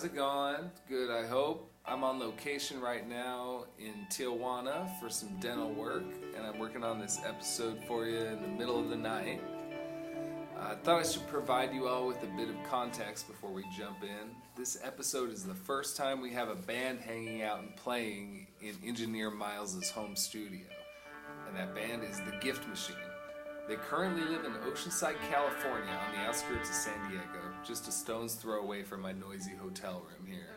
How's it going? Good, I hope. I'm on location right now in Tijuana for some dental work, and I'm working on this episode for you in the middle of the night. I thought I should provide you all with a bit of context before we jump in. This episode is the first time we have a band hanging out and playing in engineer Miles' home studio, and that band is The Gift Machine. They currently live in Oceanside, California, on the outskirts of San Diego, just a stone's throw away from my noisy hotel room here.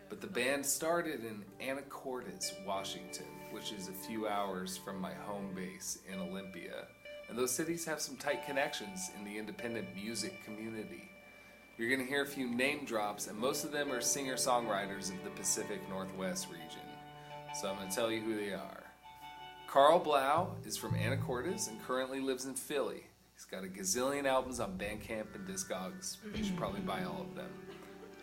But the band started in Anacortes, Washington, which is a few hours from my home base in Olympia. And those cities have some tight connections in the independent music community. You're going to hear a few name drops, and most of them are singer-songwriters of the Pacific Northwest region. So I'm going to tell you who they are. Carl Blau is from Anacortes and currently lives in Philly. He's got a gazillion albums on Bandcamp and Discogs. You should probably buy all of them.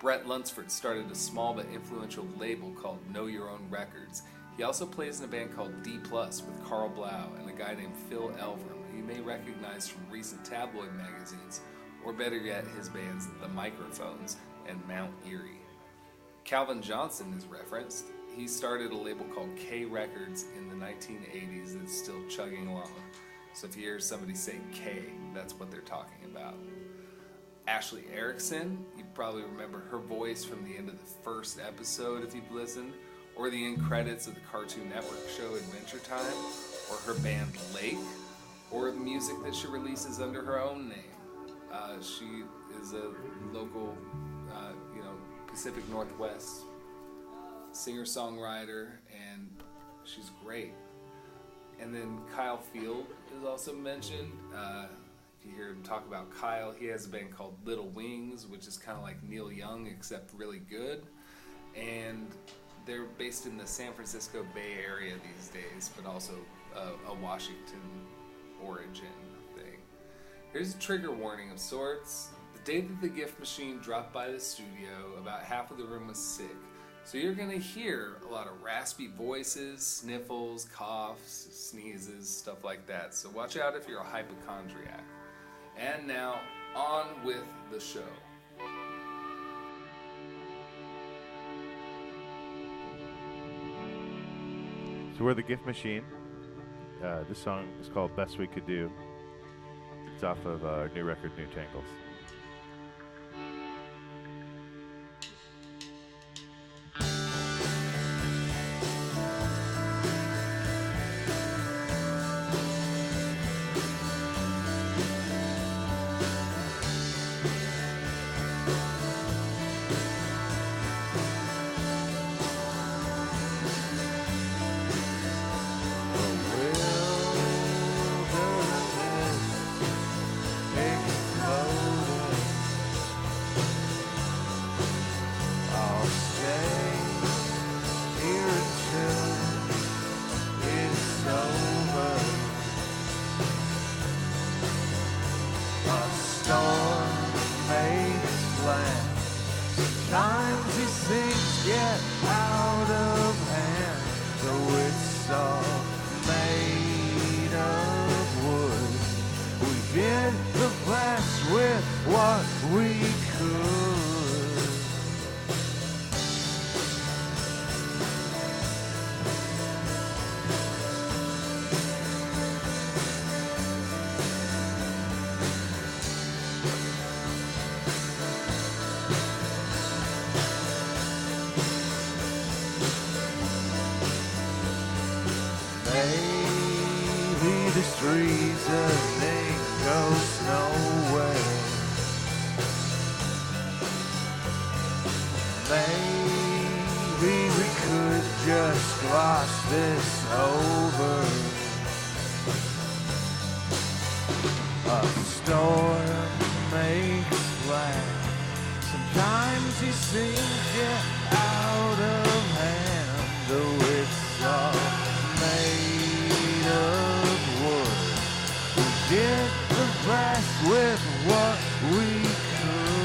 Brett Lunsford started a small but influential label called Know Your Own Records. He also plays in a band called D Plus with Carl Blau and a guy named Phil Elverum, who you may recognize from recent tabloid magazines, or better yet, his bands The Microphones and Mount Erie. Calvin Johnson is referenced. He started a label called K Records in the 1980s that's still chugging along. So if you hear somebody say K, that's what they're talking about. Ashley Erickson, you probably remember her voice from the end of the first episode if you've listened, or the end credits of the Cartoon Network show Adventure Time, or her band Lake, or the music that she releases under her own name. She is a local, Pacific Northwest singer-songwriter, and she's great. And then Kyle Field is also mentioned. If you hear him talk about Kyle, he has a band called Little Wings, which is kind of like Neil Young, except really good. And they're based in the San Francisco Bay Area these days, but also a Washington origin thing. Here's a trigger warning of sorts. The day that The Gift Machine dropped by the studio, about half of the room was sick. So you're going to hear a lot of raspy voices, sniffles, coughs, sneezes, stuff like that. So watch out if you're a hypochondriac. And now, on with the show. So we're The Gift Machine. This song is called Best We Could Do. It's off of our new record, New Tangles. Reasoning goes nowhere. Maybe we could just gloss this over. A storm makes land. Sometimes these things get out of hand, though it's all made of wood. Did the best with what we could.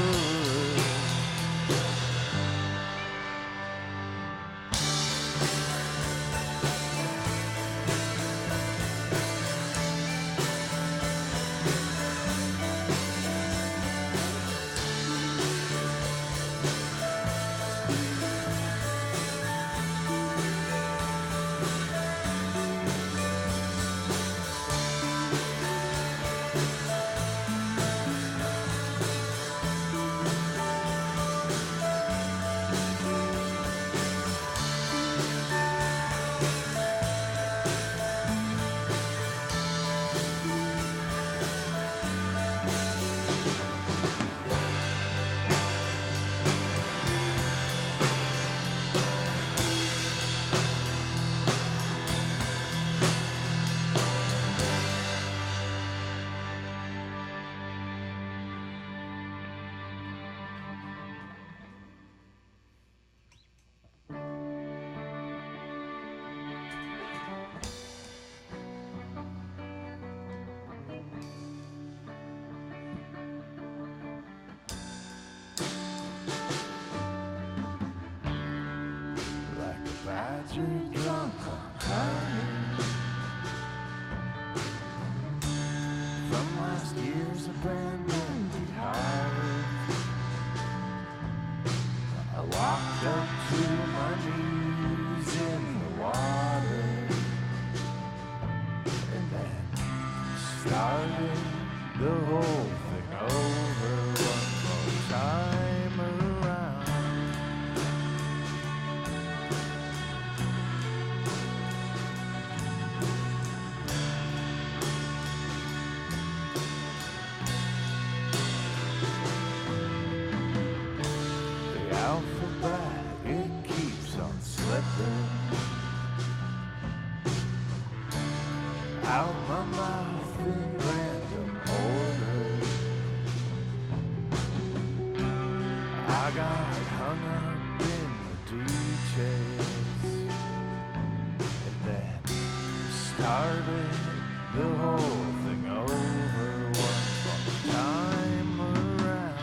badger drunk on honey from last year's abandoned hive. I walked up to my knees in the water and then started the whole thing over one more time around. The alphabet, it keeps on slipping out my mouth in random order. I got hung up in the details and then started the whole thing over one more time around.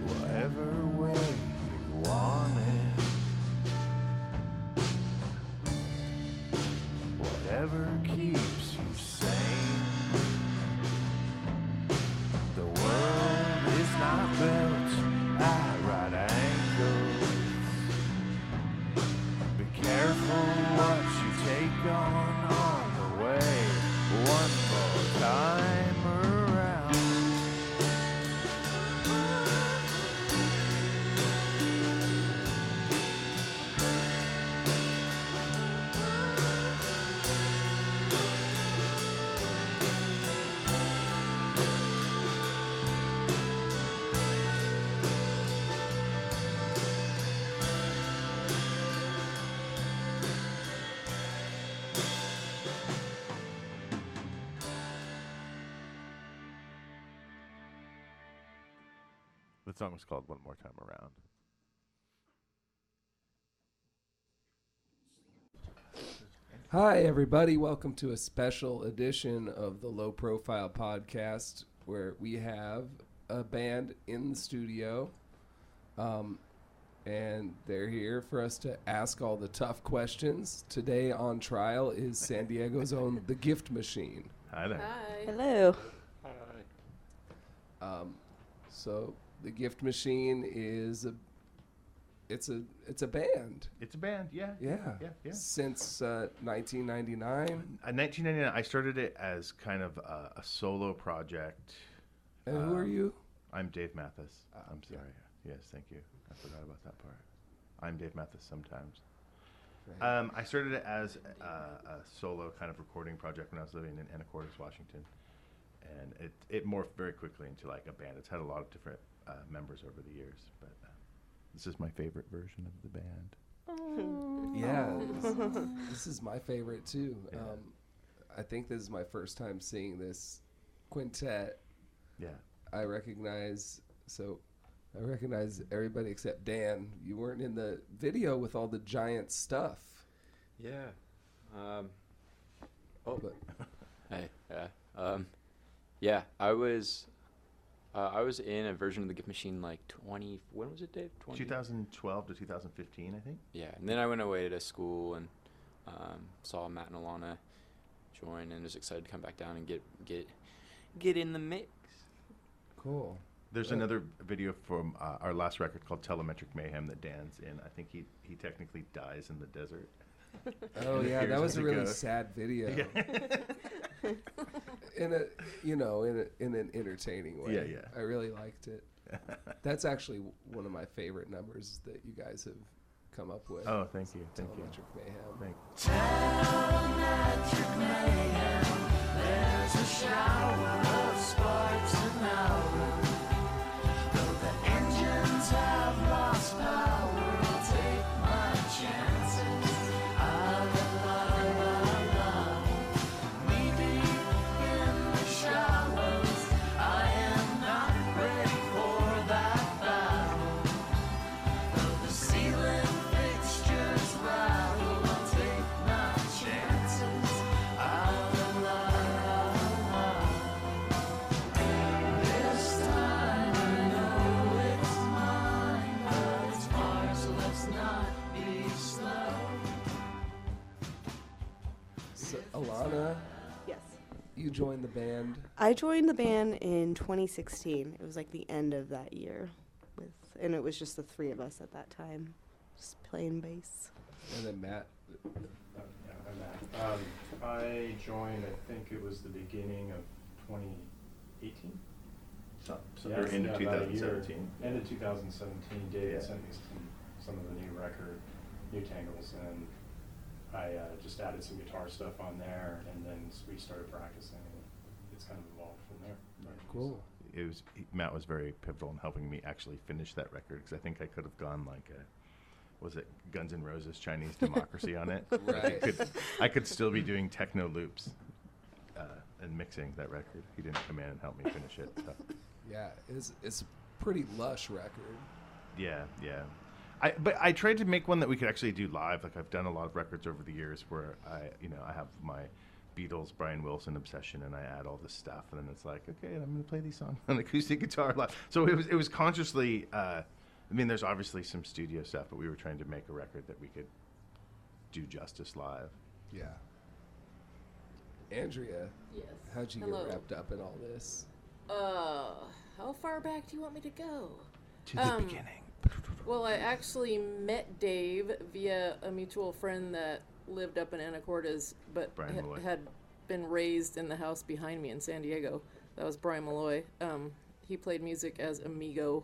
Whatever way you want it, whatever keeps you sane. The world is not built at right angles. Be careful what you take on the way. One more time around. The song was called One More Time Around. Hi, everybody. Welcome to a special edition of the Low Profile Podcast, where we have a band in the studio, and they're here for us to ask all the tough questions. Today on trial is San Diego's own The Gift Machine. Hi there. Hi. Hello. So The Gift Machine is it's a band. It's a band, yeah. Yeah. Yeah. Since 1999. 1999, I started it as kind of a solo project. And who are you? I'm Dave Mathis. I'm yeah. sorry. Yes, thank you. I forgot about that part. I'm Dave Mathis sometimes. Right. I started it as a solo kind of recording project when I was living in Anacortes, Washington. And it morphed very quickly into like a band. It's had a lot of different members over the years, but this is my favorite version of the band. Yeah, this is my favorite too. Yeah. I think this is my first time seeing this quintet. Yeah. I recognize everybody except Dan. You weren't in the video with all the giant stuff. Yeah. But Hey. Yeah. Yeah. I was in a version of the Gift Machine like 20. When was it, Dave? 2012 to 2015, I think. Yeah. And then I went away to school and saw Matt and Alana join, and was excited to come back down and get in the mix. cool. There's another video from our last record called Telemetric Mayhem that Dan's in. I think he technically dies in the desert. Oh And yeah, that here's was a as it really goes. sad video. Yeah. in an entertaining way. Yeah, yeah. I really liked it. That's actually one of my favorite numbers that you guys have come up with. Oh, thank you. Thank you. Telemetric Mayhem. Thank Alana, Yes. you joined the band. I joined the band in 2016. It was like the end of that year, and it was just the three of us at that time, just playing bass. And then Matt. I'm Matt. I joined, I think it was the beginning of 2018. So Yeah, or into about a year. 2017. End of 2017, David Yeah. sent me some of the new record, New Tangles, and I just added some guitar stuff on there, and then we started practicing, and it's kind of evolved from there. Cool. Matt was very pivotal in helping me actually finish that record, because I think I could have gone like was it Guns N' Roses Chinese Democracy on it? Right. I could still be doing techno loops and mixing that record. He didn't come in and help me finish it. So. Yeah, it's a pretty lush record. Yeah. But I tried to make one that we could actually do live. Like I've done a lot of records over the years where I have my Beatles, Brian Wilson obsession, and I add all this stuff, and then it's like, okay, I'm going to play these songs on acoustic guitar live. So it was consciously. I mean, there's obviously some studio stuff, but we were trying to make a record that we could do justice live. Yeah. Andrea, Yes. how'd you Hello. get wrapped up in all this? How far back do you want me to go? To the beginning. Well, I actually met Dave via a mutual friend that lived up in Anacortes, but Brian Malloy. had been raised in the house behind me in San Diego. That was Brian Malloy. He played music as Amigo,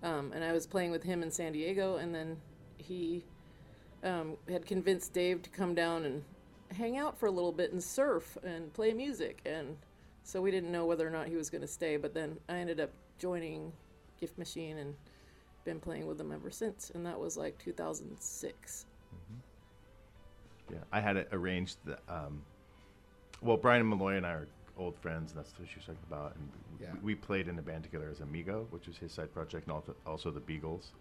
and I was playing with him in San Diego, and then he had convinced Dave to come down and hang out for a little bit and surf and play music, and so we didn't know whether or not he was going to stay, but then I ended up joining Gift Machine and been playing with them ever since, and that was like 2006. Yeah, I had it arranged that. Well, Brian Malloy and I are old friends, and that's what she was talking about. And Yeah. we played in a band together as Amigo, which was his side project, and also the Beagles.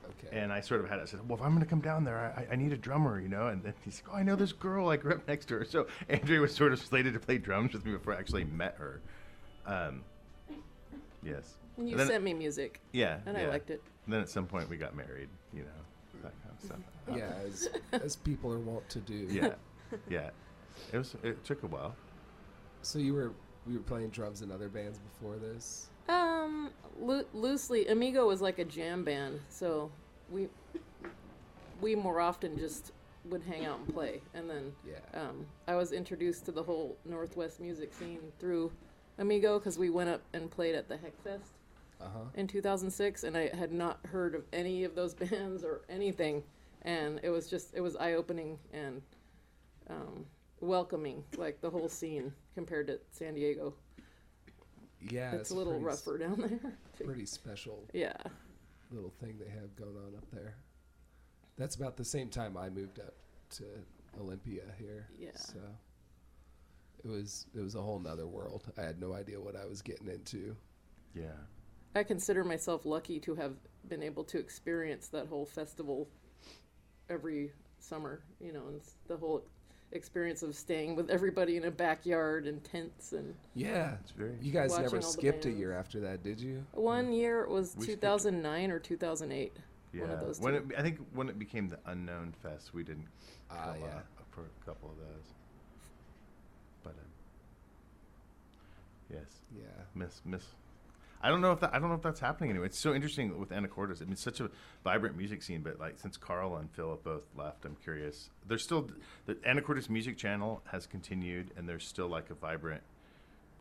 Okay. And I sort of I said, well, if I'm going to come down there, I need a drummer, you know? And then he's like, oh, I know this girl. I grew up next to her. So Andrea was sort of slated to play drums with me before I actually met her. Yes. And you then- sent me music, Yeah. and I liked it. And then at some point we got married, you know, that kind of stuff. Yeah, as people are wont to do. Yeah. It took a while. So you were playing drums in other bands before this? Loosely, Amigo was like a jam band, so we more often just would hang out and play. And then Yeah. I was introduced to the whole Northwest music scene through Amigo because we went up and played at the Heckfest in 2006, and I had not heard of any of those bands or anything, and it was eye-opening and welcoming, like the whole scene compared to San Diego. Yeah, It's a little rougher down there. too. Pretty special Yeah. little thing they have going on up there. That's about the same time I moved up to Olympia here. Yeah. So it was a whole nother world. I had no idea what I was getting into. Yeah. I consider myself lucky to have been able to experience that whole festival every summer, you know, and the whole experience of staying with everybody in a backyard and tents. And Yeah. It's very. You guys Watching never all the skipped a bands. year after that, did you? one year it was We skipped- 2009 or 2008. Yeah. One of those When two. I think when it became the Unknown Fest, we didn't come Yeah. up for a couple of those. But yes, Yeah. miss. I don't know if that's happening anyway. It's so interesting with Anacortes. I mean, it's such a vibrant music scene, but like since Carl and Philip both left, I'm curious. There's still the Anacortes Music Channel has continued, and there's still like a vibrant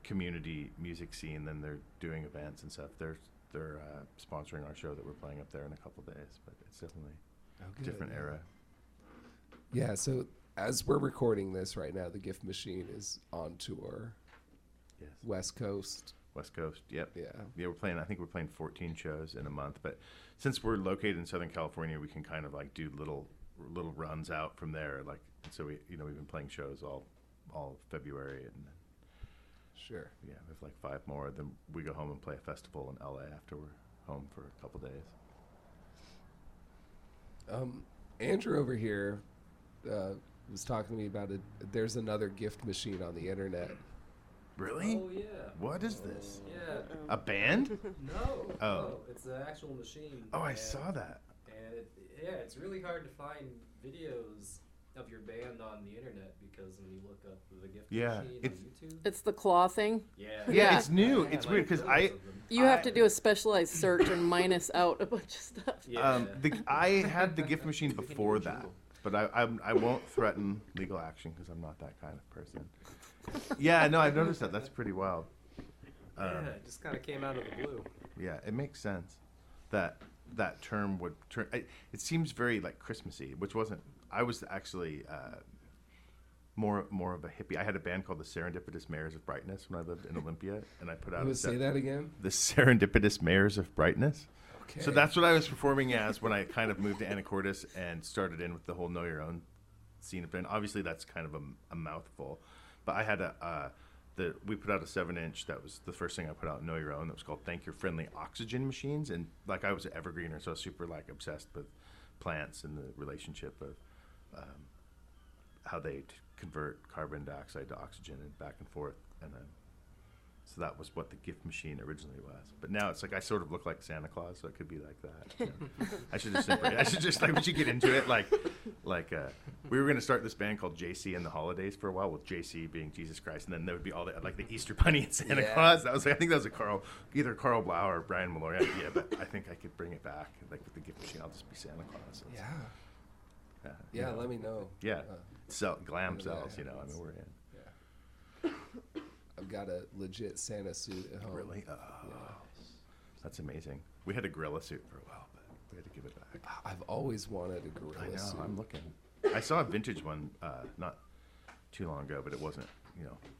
community music scene. Then they're doing events and stuff. They're sponsoring our show that we're playing up there in a couple days, but it's definitely Oh, a good, different yeah. era. Yeah, so as we're recording this right now, the Gift Machine is on tour. Yes. West Coast. West Coast. Yep. Yeah. Yeah, I think we're playing 14 shows in a month, but since we're located in Southern California, we can kind of like do little runs out from there. Like, so we've been playing shows all February, and Sure. yeah, we have like 5 more. Then we go home and play a festival in LA after we're home for a couple days. Andrew over here was talking to me about it. There's another Gift Machine on the internet. Really? Oh yeah. What is this? Yeah. A band? No. Oh. No, it's an actual machine. Oh, I and- saw that. And it's really hard to find videos of your band on the internet because when you look up the gift Yeah, machine it's- on YouTube. It's the claw thing. Yeah. Yeah, Yeah. it's new. Yeah, It's like weird because millions of them. You have to do a specialized search and minus out a bunch of stuff. Yeah. I had the gift machine We can do before a that, jingle. but I won't threaten legal action because I'm not that kind of person. Yeah, no, I've noticed that. That's pretty wild. Yeah, it just kind of came out of the blue. Yeah, it makes sense that that term would turn. It seems very like Christmassy, which wasn't. I was actually more of a hippie. I had a band called the Serendipitous Mayors of Brightness when I lived in Olympia, and I put out a Say that again. the Serendipitous Mayors of Brightness. Okay. So that's what I was performing as when I kind of moved to Anacortes and started in with the whole Know Your Own scene of band. Obviously, that's kind of a mouthful, but I had we put out a 7-inch. That was the first thing I put out, Know Your Own. That was called Thank Your Friendly Oxygen Machines. And like I was an evergreener, so I was super like obsessed with plants and the relationship of how they convert carbon dioxide to oxygen and back and forth. And then, so that was what the gift machine originally was. But now it's like I sort of look like Santa Claus, so it could be like that. You know? I should just like, we should get into it. Like we were going to start this band called JC and the Holidays for a while, with JC being Jesus Christ, and then there would be all the like the Easter Bunny and Santa Claus. That was I think that was either Carl Blau or Brian Malloy idea, but I think I could bring it back. Like with the gift machine, I'll just be Santa Claus. So Yeah. you Yeah, know. let me know. Yeah, Uh, glam that cells. You know, I happens. mean we're in. Yeah. I've got a legit Santa suit at home. Really? Oh, that's amazing. We had a gorilla suit for a while, but we had to give it back. I've always wanted a gorilla I know. suit. I'm looking. I saw a vintage one not too long ago, but it wasn't,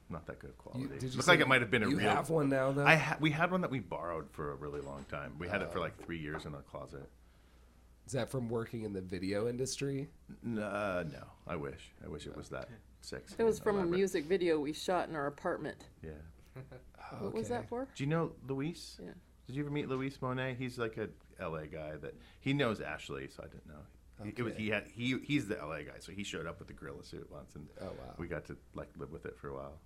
not that good of quality. Did you Looks say like it might have been a you real. have one now, though? We had one that we borrowed for a really long time. We had it for like 3 years in our closet. Is that from working in the video industry? No, I wish. I wish it was that sexy. It was and from a elaborate. music video we shot in our apartment. Yeah. What was that for? Do you know Luis? Yeah. Did you ever meet Luis Monet? He's like a LA guy that he knows Ashley, so I didn't know. He's the LA guy, so he showed up with the gorilla suit once, and Oh, wow. we got to like live with it for a while.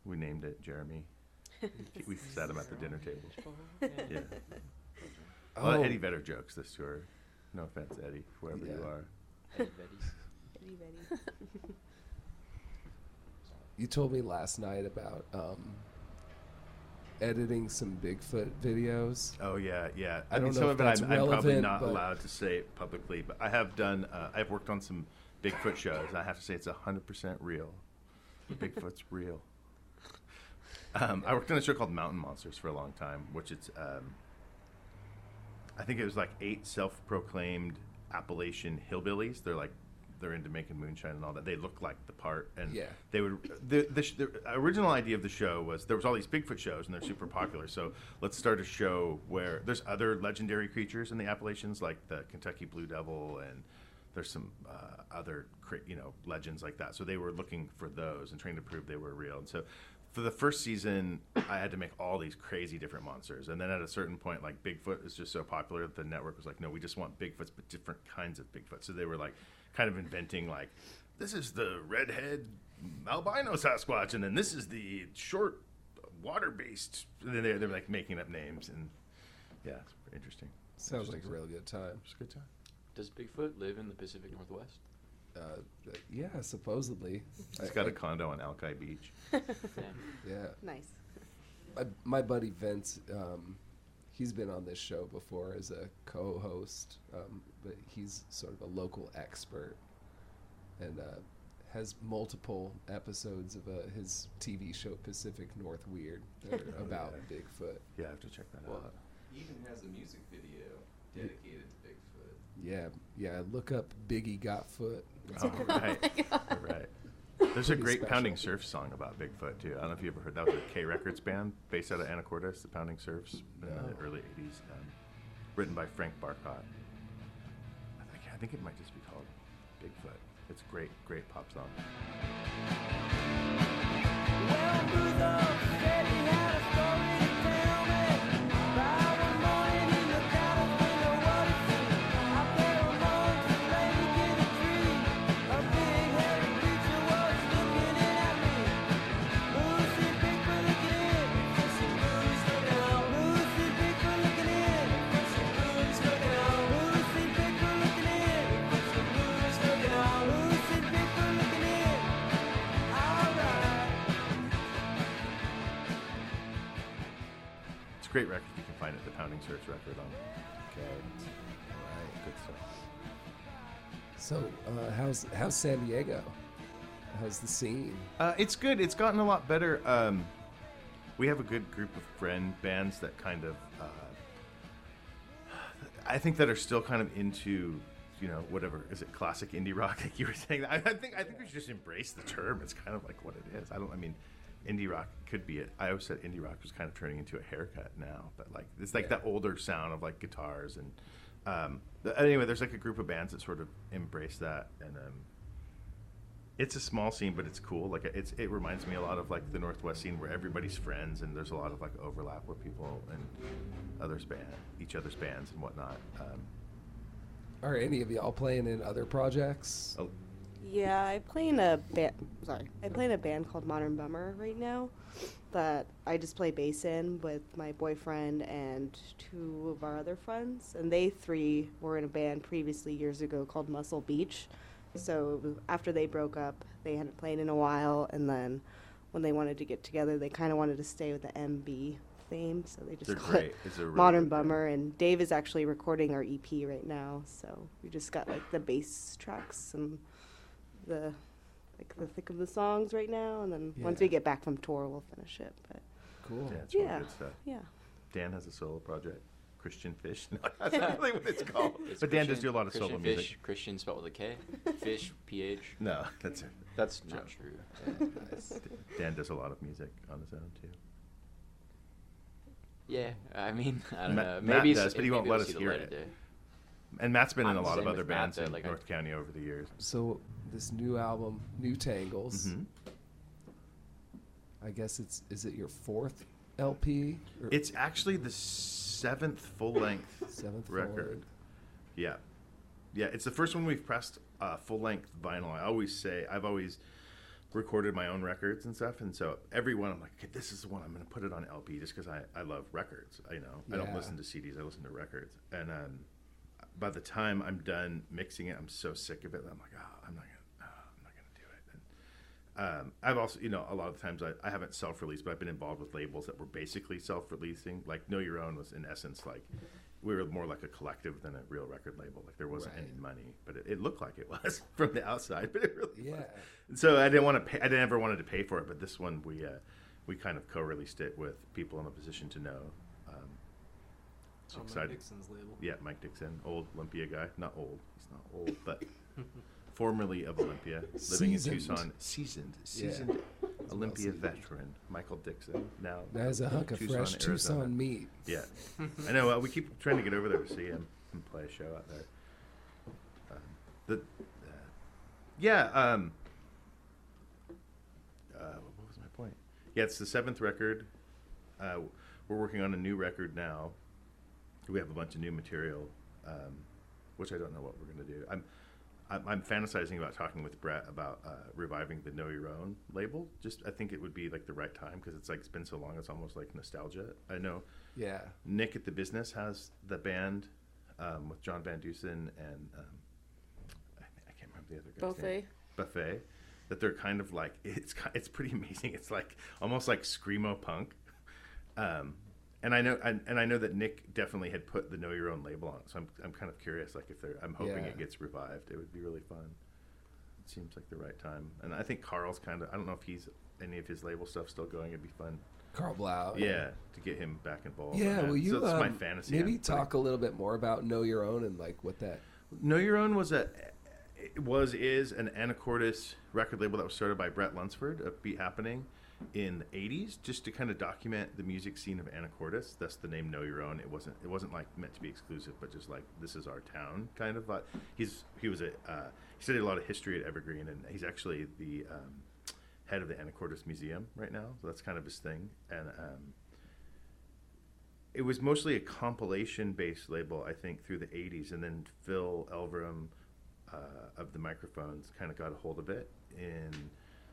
We named it Jeremy. We sat him at the dinner table. Yeah. A lot of Oh. Eddie Vedder jokes this tour. No offense, Eddie, whoever you Yeah. are. Eddie Betty's. You told me last night about editing some Bigfoot videos. Oh yeah. I mean, don't some know of if it that's I'm probably relevant, not but- allowed to say publicly, but I have done. I've worked on some Bigfoot shows. And I have to say it's 100% real. Bigfoot's real. I worked on a show called Mountain Monsters for a long time, which it's. I think it was like 8 self-proclaimed Appalachian hillbillies. They're into making moonshine and all that. They look like the part, and Yeah. they would. The original idea of the show was there was all these Bigfoot shows, and they're super popular. So let's start a show where there's other legendary creatures in the Appalachians, like the Kentucky Blue Devil, and there's some other legends like that. So they were looking for those and trying to prove they were real. And so for the first season, I had to make all these crazy different monsters. And then at a certain point, like Bigfoot is just so popular that the network was like, no, we just want Bigfoots, but different kinds of Bigfoot. So they were like kind of inventing like, this is the redhead albino Sasquatch, and then this is the short water-based. And then they're like making up names, and yeah, it's interesting. Sounds like a real good time. It's a good time. Does Bigfoot live in the Pacific Northwest? Yeah, supposedly. He's got a condo on Alki Beach. Damn. Yeah. Nice. My buddy Vince, he's been on this show before as a co-host, but he's sort of a local expert and has multiple episodes of his TV show Pacific North Weird that are about Bigfoot. Yeah, I have to check that out. He even has a music video dedicated to Bigfoot. Yeah. Look up Biggie Got Foot. Oh, right. Right. There's a Pretty great special. Pounding Surf song about Bigfoot, too. I don't know if you ever heard that. Was a K Records band based out of Anacortes, the Pounding Surfs, in No. the early 80s. Written by Frank Barcott. I think it might just be called Bigfoot. It's a great, great pop song. great record you can find at the Pounding Search record on. Okay. All right. Good stuff. So, how's San Diego? How's the scene? It's good. It's gotten a lot better. We have a good group of friend bands that kind of, I think that are still kind of into, whatever, is it classic indie rock like you were saying? I think we should just embrace the term. It's kind of like what it is. Indie rock could be it. I always said indie rock was kind of turning into a haircut now, but like it's like that older sound of like guitars and anyway, there's like a group of bands that sort of embrace that, and it's a small scene, but it's cool. Like it reminds me a lot of like the Northwest scene where everybody's friends and there's a lot of like overlap where people and each other's bands and whatnot. Are any of y'all playing in other projects? Oh, Yeah, I play in a band. Sorry, I play in a band called Modern Bummer right now, that I just play bass in with my boyfriend and two of our other friends, and they three were in a band previously years ago called Muscle Beach. So after they broke up, they hadn't played in a while, and then when they wanted to get together, they kind of wanted to stay with the MB theme, so they just they're called great. it It's a really Modern good band. Bummer. And Dave is actually recording our EP right now, so we just got like the bass tracks and the thick of the songs right now, and then once Yeah. we get back from tour, we'll finish it. But Cool. Yeah, it's really Yeah. good stuff. yeah, Dan has a solo project, Christian Fish. No, that's not really what it's called. It's But Dan does Christian- do a lot of Christian solo Fish, music. Christian spelled with a K. Fish, PH. No, that's it. That's Joke. not true. Dan does a lot of music on his own too. Yeah, I mean, I don't Matt- know. Matt Maybe does, but he won't maybe let we'll us see the hear light it. of day. And Matt's been in a I'm lot of same other with Matt, bands though, in like, North County over the years. So this new album, New Tangles, Mhm. I guess is it your fourth LP? Or It's actually the 7th full-length seventh record. forward? Yeah. Yeah, it's the first one we've pressed full-length vinyl. I've always recorded my own records and stuff, and so every one I'm like, okay, this is the one I'm going to put it on LP just because I love records. I don't Yeah. listen to CDs, I listen to records. And by the time I'm done mixing it, I'm so sick of it that I'm like, I'm not gonna do it. And I've also, a lot of times I haven't self-released, but I've been involved with labels that were basically self-releasing. Like Know Your Own was in essence like we were more like a collective than a real record label. Like there wasn't Right. any money, but it looked like it was from the outside, but it really Yeah. wasn't. And so I didn't want to pay. I didn't ever wanted to pay for it, but this one we kind of co-released it with people in a position to know. So On Mike excited. Dixon's label. Yeah, Mike Dixon, old Olympia guy. Not old. He's not old, but formerly of Olympia, living in Seasoned. Tucson. Seasoned Olympia veteran, Michael Dixon. Now That's a hunk of Tucson, fresh Arizona. Tucson meat. Yeah, I know. We keep trying to get over there to see him and play a show out there. What was my point? Yeah, it's the 7th record. We're working on a new record now. We have a bunch of new material, which I don't know what we're going to do. I'm fantasizing about talking with Brett about reviving the Know Your Own label. I think it would be like the right time because it's been so long. It's almost like nostalgia. I know Yeah. Nick at the Business has the band with John Van Dusen and I can't remember the other guy's name. Buffet. That they're kind of like it's pretty amazing. It's like almost like screamo punk. And I know that Nick definitely had put the Know Your Own label on it, so I'm kind of curious. Like I'm hoping Yeah. it gets revived. It would be really fun. It seems like the right time, and I think Carl's I don't know if he's any of his label stuff still going. It'd be fun. Carl Blau. Yeah, to get him back involved. Yeah, in will that. you So that's my fantasy. maybe I'm talk a little bit more about Know Your Own and like what that? Know Your Own is an Anacortes record label that was started by Brett Lunsford of Beat Happening in the 80s, just to kind of document the music scene of Anacortes. That's the name Know Your Own. It wasn't like meant to be exclusive, but just like this is our town kind of. He studied a lot of history at Evergreen, and he's actually the head of the Anacortes Museum right now. So that's kind of his thing. And it was mostly a compilation-based label, I think, through the 80s, and then Phil Elverum of the Microphones kind of got a hold of it in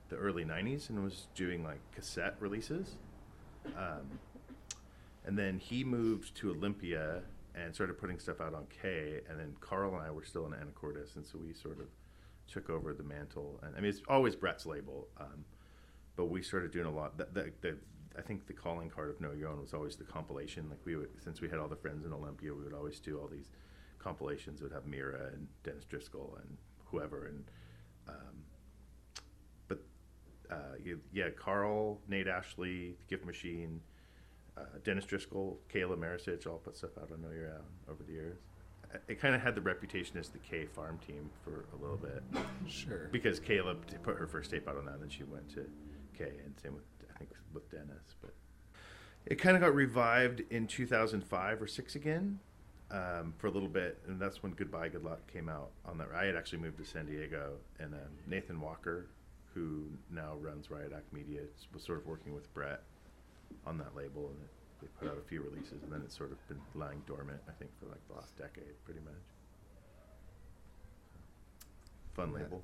the early 90s and was doing like cassette releases. And then he moved to Olympia and started putting stuff out on K, and then Carl and I were still in Anacortes, and so we sort of took over the mantle. And I mean, it's always Brett's label, but we started doing a lot. I think the calling card of Know Your Own was always the compilation. Like we would, since we had all the friends in Olympia, we would always do all these compilations. It would have Mira and Dennis Driscoll and whoever. And Carl, Nate Ashley, Gift Machine, Dennis Driscoll, Kayla Marisich all put stuff out on Know Your Own over the years. It kind of had the reputation as the K farm team for a little bit. Sure. Because Caleb put her first tape out on that, and then she went to K, and same with, I think, with Dennis. But it kind of got revived in 2005 or 6 again for a little bit, and that's when Goodbye Good Luck came out on that. I had actually moved to San Diego, and Nathan Walker, who now runs Riot Act Media, was sort of working with Brett on that label, and they put out a few releases, and then it's sort of been lying dormant, I think, for like the last decade, pretty much. Fun label.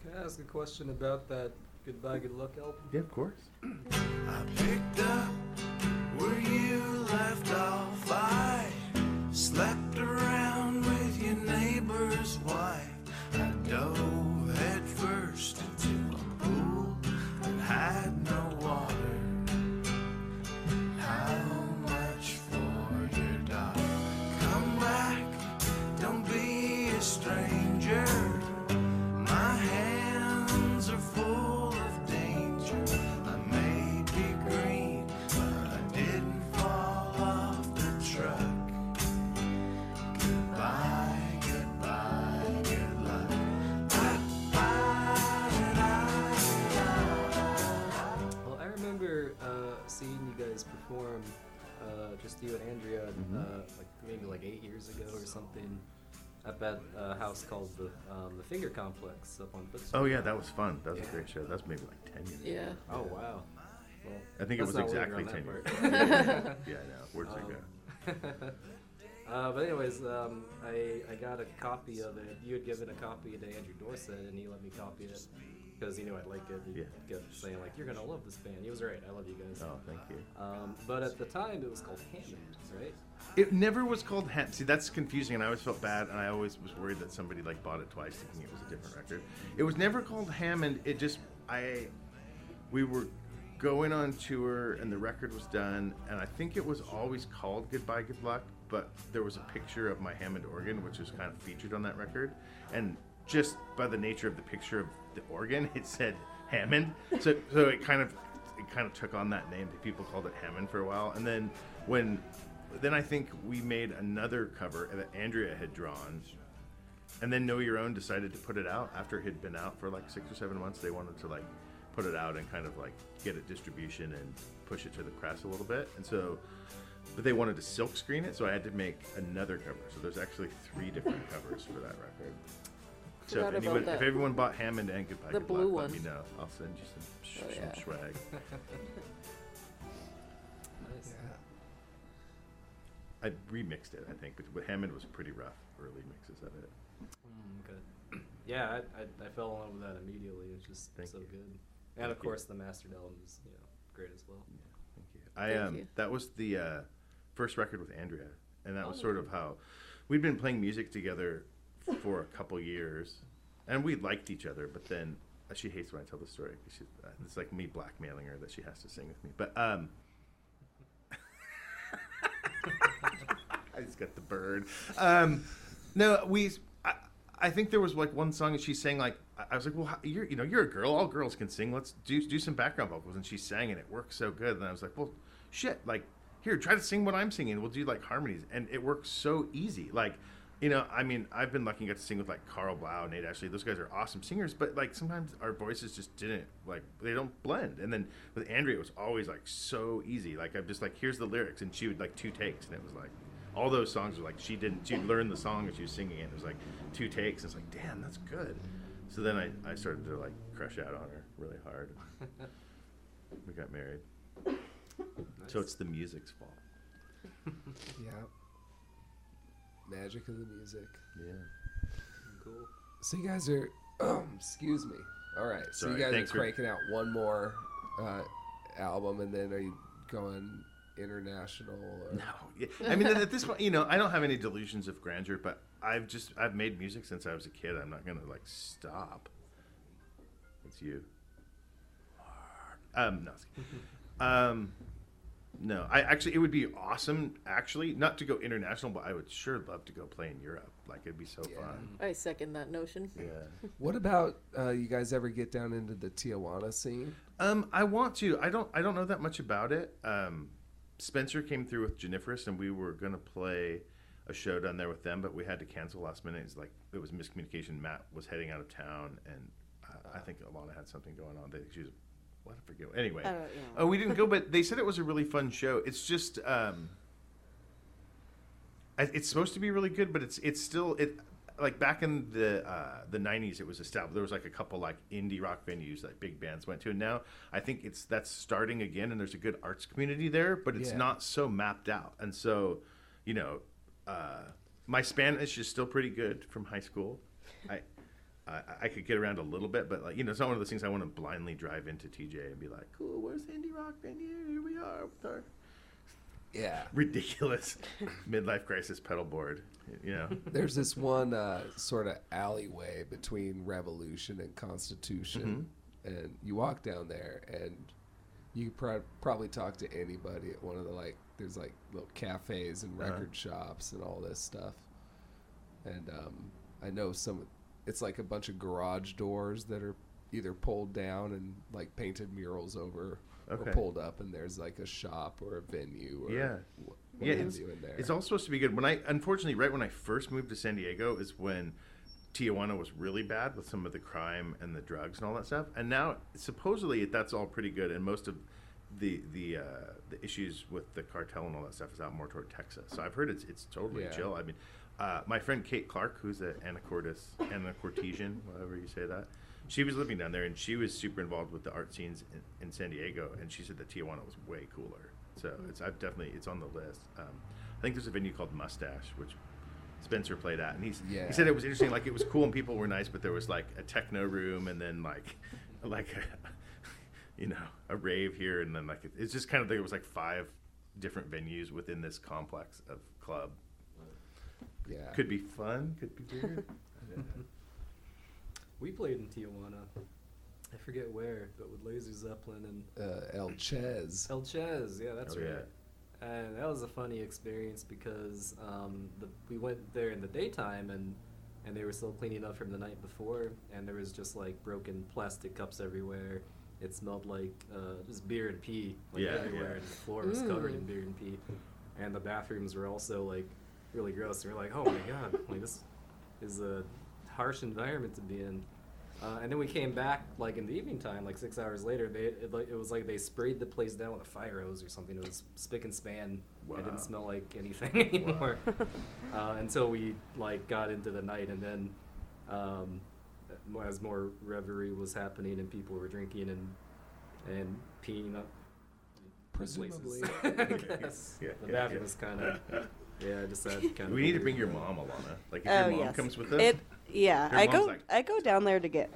Can I ask a question about that Goodbye Good Luck album? Yeah, of course. I picked up where you left off. I slept around with your neighbor's wife. I dove head first into a pool that had no water. How much for your daughter? Come back, don't be a stranger. My hands are full of danger. I may be green, but I didn't fall off the truck. Goodbye, goodbye, good luck. Well, I remember seeing you guys perform, just you and Andrea, like maybe like 8 years ago or something, at that house called the Finger Complex up on Fifth Street. Oh yeah, that was fun. That was a great show. That was maybe like 10 years. Yeah. Oh wow. Well, I think it let's was not linger exactly on 10 that years. part. Yeah, I know. Words ago. But anyways, I got a copy of it. You had given a copy to Andrew Dorset, and he let me copy it because he knew I'd like it. He kept saying like, "You're gonna love this band." He was right. I love you guys. Oh, thank you. But at the time, it was called Hammond, right? It never was called Hammond. See, that's confusing, and I always felt bad, and I always was worried that somebody like bought it twice, thinking it was a different record. It was never called Hammond. It just we were going on tour, and the record was done, and I think it was always called Goodbye Good Luck, but there was a picture of my Hammond organ, which was kind of featured on that record, and just by the nature of the picture of the organ, it said Hammond. So it kind of took on that name. People called it Hammond for a while, and then then I think we made another cover that Andrea had drawn, and then Know Your Own decided to put it out after it had been out for like 6 or 7 months. They wanted to like put it out and kind of like get it distribution and push it to the press a little bit, and so. But they wanted to silk screen it, so I had to make another cover. So there's actually 3 different covers for that record. So Forgot if everyone bought Hammond and Goodbye The Good blue Luck, let one. me know. I'll send you some yeah. swag. Nice. I remixed it, I think, but Hammond was pretty rough early mixes of it. Okay. Yeah, I fell in love with that immediately. It's just Thank so you. good. And Thank of you. course, the mastered album is great as well. Thank you. Thank you. That was the first record with Andrea, and that was sort of how we'd been playing music together for a couple years, and we liked each other. But then she hates when I tell the story. It's like me blackmailing her that she has to sing with me. But I just got the bird. No, I think there was like one song that she sang. Like I was like, well, you're a girl. All girls can sing. Let's do some background vocals. And she sang, and it worked so good. And I was like, well, shit. Like here, try to sing what I'm singing. We'll do like harmonies, and it works so easy. Like, I mean, I've been lucky to get to sing with like Carl Blau, Nate Ashley. Those guys are awesome singers, but like sometimes our voices just didn't they don't blend. And then with Andrea, it was always like so easy. Like I'm just like, here's the lyrics, and she would like 2 takes, and it was like. All those songs were like she'd learn the song and she was singing it. It was like 2 takes. It's like, damn, that's good. So then I started to like crush out on her really hard. We got married. Nice. So it's the music's fault. Yeah. Magic of the music. Yeah. Cool. So you guys are, excuse me. All right. So Sorry, you guys are thanks for- cranking out one more album, and then are you going international? Or? No, yeah. I mean at this point, I don't have any delusions of grandeur, but I've made music since I was a kid. I'm not gonna like stop. It's you. No. No, it would be awesome, actually, not to go international, but I would sure love to go play in Europe. Like, it'd be so fun. I second that notion. Yeah. What about you guys ever get down into the Tijuana scene? I want to. I don't know that much about it. Spencer came through with Juniferous, and we were gonna play a show down there with them, but we had to cancel last minute. It's like it was miscommunication. Matt was heading out of town, and I think Alana had something going on. She was, I forget. Anyway, we didn't go, but they said it was a really fun show. It's just, it's supposed to be really good, but it's still like back in the 90s, it was established. There was like a couple like indie rock venues that big bands went to, and now I think that's starting again, and there's a good arts community there, but it's not so mapped out. And so, my Spanish is still pretty good from high school. I could get around a little bit, but like, it's not one of those things I want to blindly drive into TJ and be like, cool, where's the indie rock venue? Here we are with our ridiculous midlife crisis pedal board. There's this one sort of alleyway between Revolution and Constitution, and you walk down there and you probably talk to anybody at one of the there's like little cafes and record shops and all this stuff. And I know it's like a bunch of garage doors that are either pulled down and like painted murals over, or pulled up, and there's like a shop or a venue. Or it's all supposed to be good. Unfortunately, right when I first moved to San Diego is when Tijuana was really bad with some of the crime and the drugs and all that stuff. And now supposedly that's all pretty good, and most of the issues with the cartel and all that stuff is out more toward Texas. So I've heard it's totally chill. I mean, my friend Kate Clark, who's an Anacortesian, whatever you say that, she was living down there, and she was super involved with the art scenes in San Diego, and she said that Tijuana was way cooler. So it's on the list. I think there's a venue called Mustache, which Spencer played at, and he said it was interesting. Like, it was cool and people were nice, but there was like a techno room, and then like a rave here, and then it's just kind of, there was like 5 different venues within this complex of club. Yeah, could be fun, could be weird. We played in Tijuana. I forget where, but with Lazy Zeppelin and El Chez. El Chez, yeah, that's right. Yeah. And that was a funny experience because we went there in the daytime, and they were still cleaning up from the night before, and there was just like broken plastic cups everywhere. It smelled like just beer and pee everywhere, and the floor was covered in beer and pee, and the bathrooms were also like really gross. And we're like, oh my god, like this is a harsh environment to be in. And then we came back like in the evening time, like 6 hours later. It was like they sprayed the place down with a fire hose or something. It was spick and span. Wow. It didn't smell like anything anymore. Until we like got into the night, and then as more revelry was happening and people were drinking and peeing up presumably. I guess the bathroom was kind of just that kind of. We need to bring your mom, Alana. Like, if your mom comes with us. I go down there to get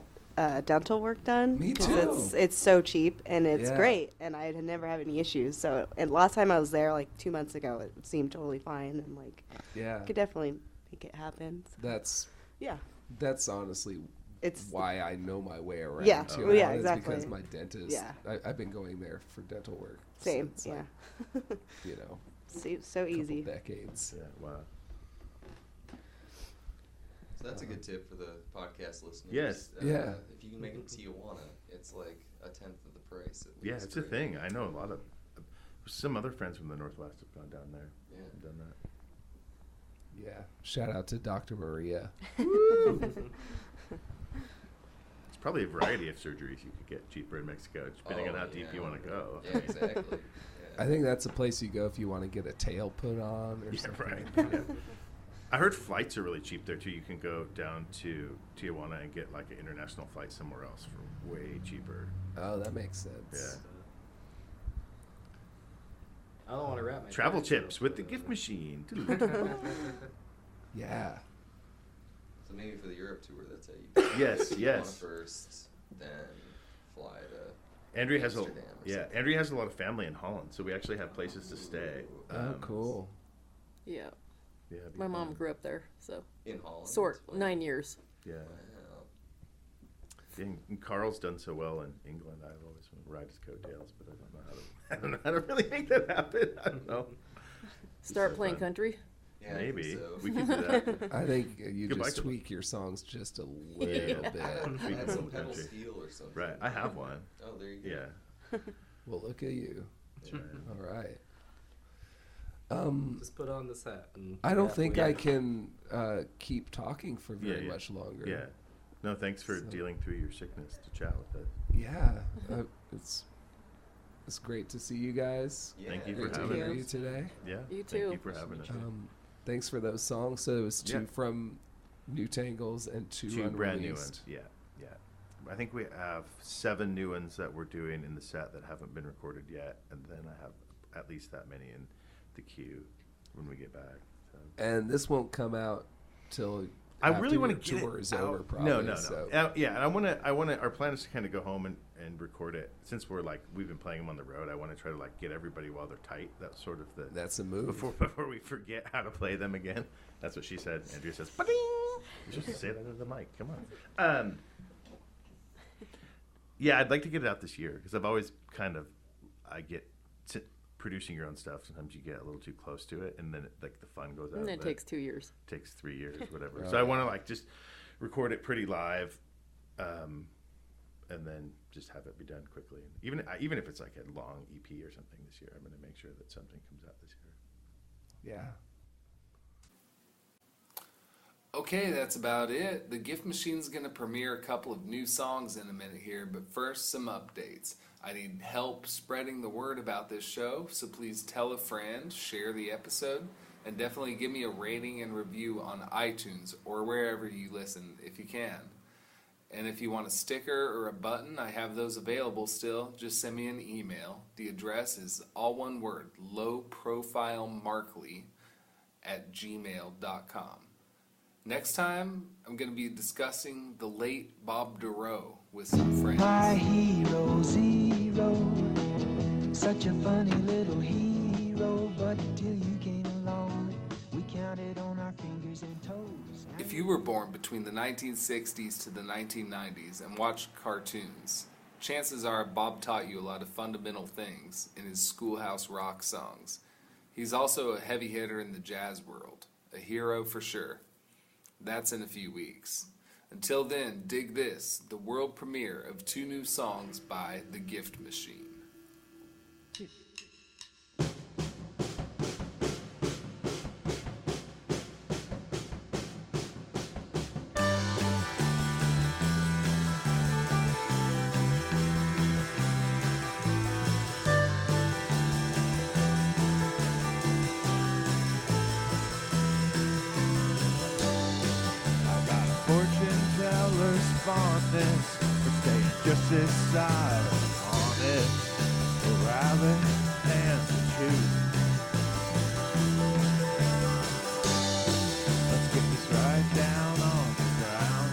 dental work done. Me too. It's so cheap and it's great, and I never have any issues. So, and last time I was there like 2 months ago, it seemed totally fine, and like could definitely make it happen. So. That's honestly why I know my way around. Exactly. It's because my dentist. I've been going there for dental work. Same. Since, so easy. Decades. Yeah. Wow. So that's a good tip for the podcast listeners. Yes. If you can make it to Tijuana, it's like 1/10 of the price. Yeah, it's a thing. I know a lot of some other friends from the Northwest have gone down there. Yeah. And done that. Yeah. Shout out to Dr. Maria. It's probably a variety of surgeries you could get cheaper in Mexico, depending on how deep you want to go. Yeah, exactly. I think that's a place you go if you want to get a tail put on or something. Right. Yeah. I heard flights are really cheap there too. You can go down to Tijuana and get like an international flight somewhere else for way cheaper. Oh, that makes sense. I don't want to wrap my travel chips with the gift machine. Yeah. So maybe for the Europe tour, that's how you do it. Yes. First, then fly to Andrea has Amsterdam Andrea has a lot of family in Holland, so we actually have places to stay. Oh, cool. Yeah. Yeah. My mom grew up there, so. In Holland. 9 years. Yeah. Wow. And Carl's done so well in England. I always want to ride his coattails, but I don't know how to really make that happen. I don't know. Start so playing fun. country. Yeah, Maybe so. we could do that. I think you Goodbye, just Goodbye. tweak your songs just a little Yeah. bit. Speaking Add of some pedal country. steel or something. Right, I have one. Oh, there you go. Yeah, Well, look at you. that's right. All right. Just put on this hat. And I don't yeah, think we- I can keep talking for very Yeah. much longer. Yeah. No, thanks for So- dealing through your sickness to chat with us. Yeah. It's great to see you guys. Yeah. Thank you for Great to having hear us. you today. Yeah. You Thank too. you for having us. Thanks for those songs. So it was two Yeah. from New Tangles and two Two brand new unreleased. ones. Yeah, yeah. I think we have 7 new ones that we're doing in the set that haven't been recorded yet, and then I have at least that many in the queue when we get back. So. And this won't come out till I after really want your to get tour it is out. over. Probably. No. So. Yeah, and I want to. Our plan is to kind of go home and record it. Since we've been playing them on the road, I want to try to like get everybody while they're tight. That's sort of the. That's a move. Before we forget how to play them again. That's what she said. Andrea says, "Ba-ding!" You're supposed to say that into the mic. Come on. Yeah, I'd like to get it out this year because I've always producing your own stuff. Sometimes you get a little too close to it, and then the fun goes out. And then of it takes 2 years. Takes 3 years, whatever. Right. So I want to just record it pretty live, and then just have it be done quickly. Even if it's like a long EP or something this year, I'm going to make sure that something comes out this year. Yeah. Okay, that's about it. The Gift Machine's going to premiere a couple of new songs in a minute here, but first, some updates. I need help spreading the word about this show, so please tell a friend, share the episode, and definitely give me a rating and review on iTunes or wherever you listen if you can. And if you want a sticker or a button, I have those available still. Just send me an email. The address is all one word, lowprofilemarkley@gmail.com. Next time, I'm going to be discussing the late Bob Dorough with some friends. My hero, Zero, such a funny little hero, but till you came along, we counted on our fingers and toes. If you were born between the 1960s to the 1990s and watched cartoons, chances are Bob taught you a lot of fundamental things in his Schoolhouse Rock songs. He's also a heavy hitter in the jazz world, a hero for sure. That's in a few weeks. Until then, dig this, the world premiere of 2 new songs by The Gift Machine. I got a fortune teller's fondness for staying just this side of honest. A rabbit and the truth. Let's get this right down on the ground.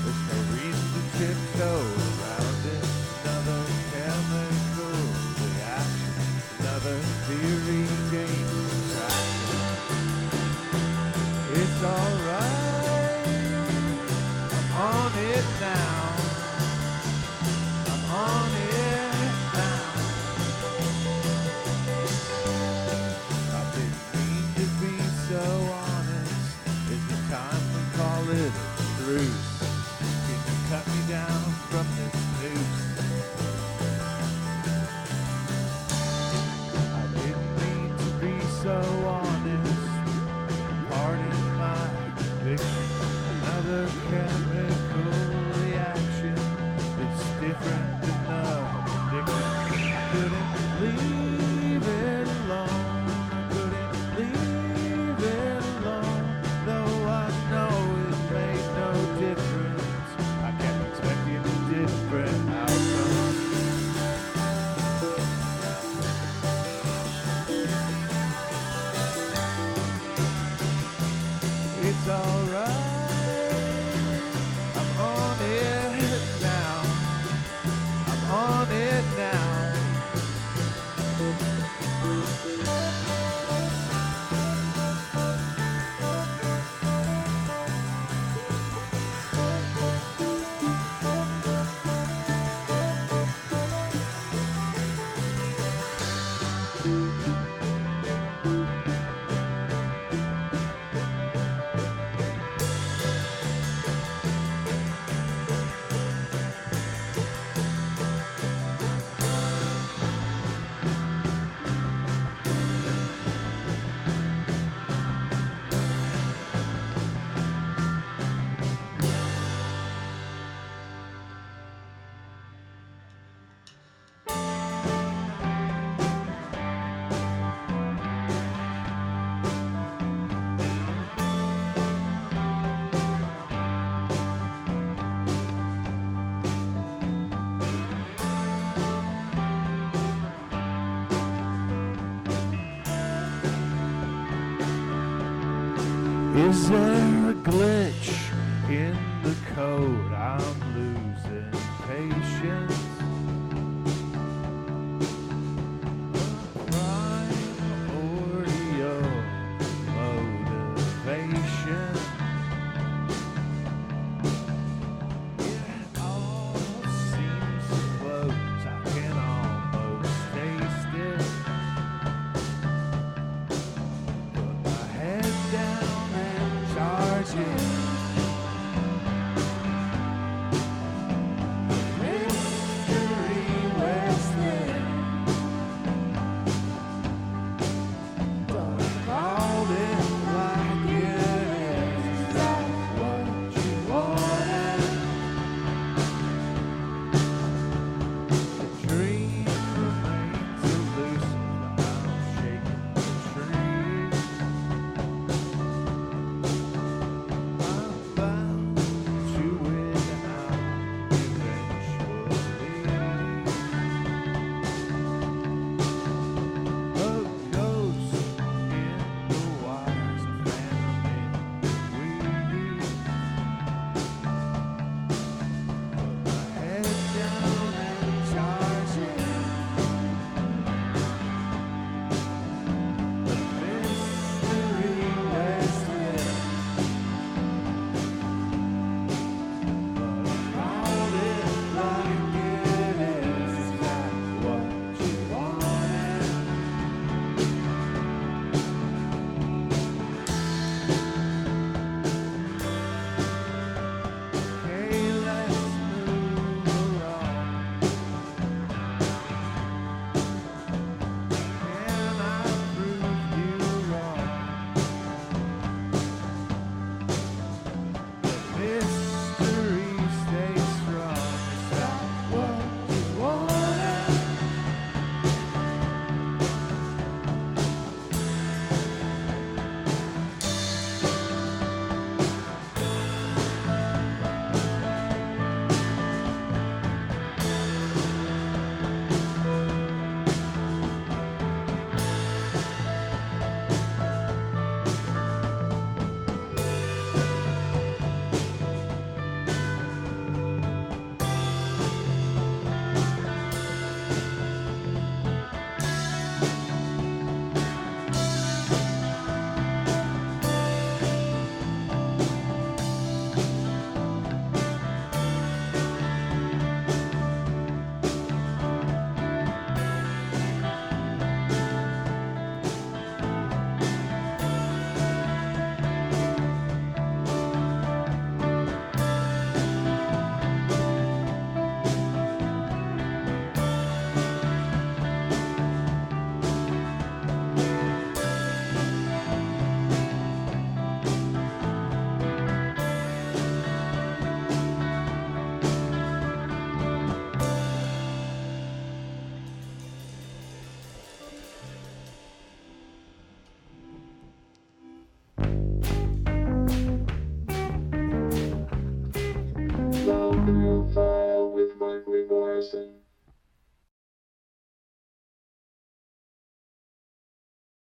There's no reason to tiptoe around it. Another chemical reaction, another theory gain traction. It's alright, I'm on it now. I'm on it now. I didn't mean to be so honest. It's the time we call it a truce. Can you cut me down from this noose? I didn't mean to be so honest. Pardon my conviction. Another chemical reaction. It's different enough addiction. I couldn't leave it alone. I couldn't leave it alone. Though I know it made no difference. I kept expecting a different outcome. It's alright, I'm on it now. I'm on it now. Is there a glitch in the code?